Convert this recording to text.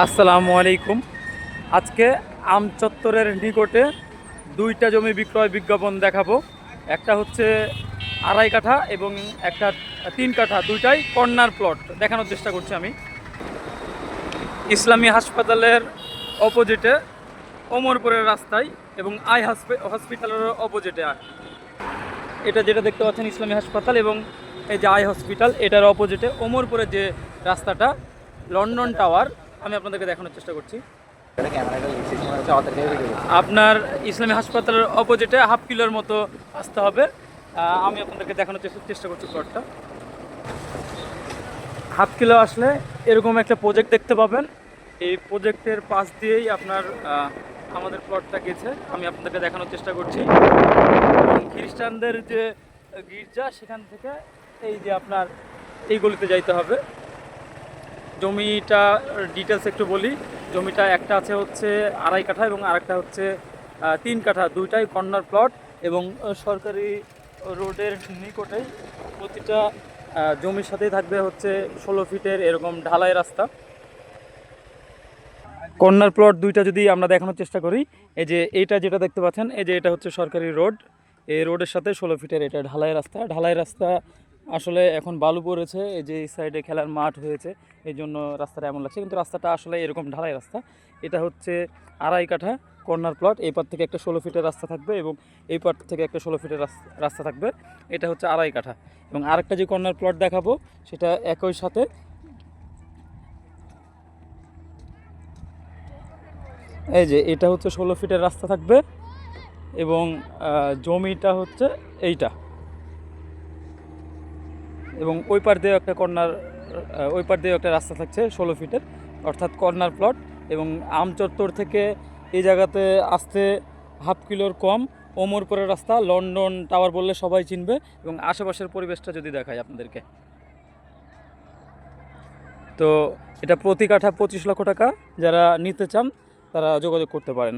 আসসালামু আলাইকুম। আজকে আমচত্বরের নিকটে দুইটা জমি বিক্রয় বিজ্ঞাপন দেখাবো। একটা হচ্ছে 2.5 কাঠা এবং একটা 3 কাঠা, দুইটাই কর্নার প্লট দেখানোর চেষ্টা করছি আমি। ইসলামী হাসপাতালের অপোজিটে, ওমরপুরের রাস্তায় এবং হসপিটালের অপোজিটে। এটা যেটা দেখতে পাচ্ছেন ইসলামী হাসপাতাল এবং এই যে হসপিটাল, এটার অপোজিটে ওমরপুরের যে রাস্তাটা, লন্ডন টাওয়ার, আমি আপনাদেরকে দেখানোর চেষ্টা করছি। আপনার ইসলামী হাসপাতালের অপোজিটে হাফ কিলোর মতো আসতে হবে। আমি আপনাদেরকে দেখানোর চেষ্টা করছি প্লটটা। হাফ কিলো আসলে এরকম একটা প্রজেক্ট দেখতে পাবেন। এই প্রজেক্টের পাশ দিয়েই আপনার আমাদের প্লটটা গেছে। আমি আপনাদেরকে দেখানোর চেষ্টা করছি। খ্রিস্টানদের যে গির্জা, সেখান থেকে এই যে আপনার এই গলিতে যাইতে হবে। জমিটা ডিটেলস একটু বলি। জমিটা একটা আছে হচ্ছে 2.5 কাঠা এবং আরেকটা হচ্ছে 3 কাঠা, দুইটাই কর্নার প্লট এবং সরকারি রোডের নিকটেই। প্রতিটা জমির সাথেই থাকবে হচ্ছে 16 ফিটের এরকম ঢালাই রাস্তা। কর্নার প্লট দুইটা যদি আমরা দেখানোর চেষ্টা করি, এই যে এইটা যেটা দেখতে পাচ্ছেন, এই যে এটা হচ্ছে সরকারি রোড। এই রোডের সাথে 16 ফিটের এটা ঢালাই রাস্তা। ঢালাই রাস্তা আসলে এখন বালু পড়েছে, এই যে এই সাইডে খেলার মাঠ হয়েছে, এই জন্য রাস্তাটা এমন লাগছে, কিন্তু রাস্তাটা আসলে এরকম ঢালাই রাস্তা। এটা হচ্ছে 2.5 কাঠা কর্নার প্লট। এই পার থেকে একটা 16 ফিটের রাস্তা থাকবে এবং এই পার থেকে একটা 16 ফিটের রাস্তা থাকবে। এটা হচ্ছে 2.5 কাঠা। এবং আরেকটা যে কর্নার প্লট দেখাবো, সেটা একই সাথে, এই যে এটা হচ্ছে 16 ফিটের রাস্তা থাকবে এবং জমিটা হচ্ছে এইটা, এবং ওই পার দিয়ে একটা কর্নার, ওই পার দিয়ে একটা রাস্তা থাকছে 16 ফিটের, অর্থাৎ কর্নার প্লট। এবং আমচত্বর থেকে এই জায়গাতে আসতে হাফ কিলোর কম। ওমরপুরের রাস্তা, লন্ডন টাওয়ার বললে সবাই চিনবে। এবং আশেপাশের পরিবেশটা যদি দেখাই আপনাদেরকে, তো এটা প্রতি কাঠা 25 লক্ষ টাকা। যারা নিতে চান তারা যোগাযোগ করতে পারেন।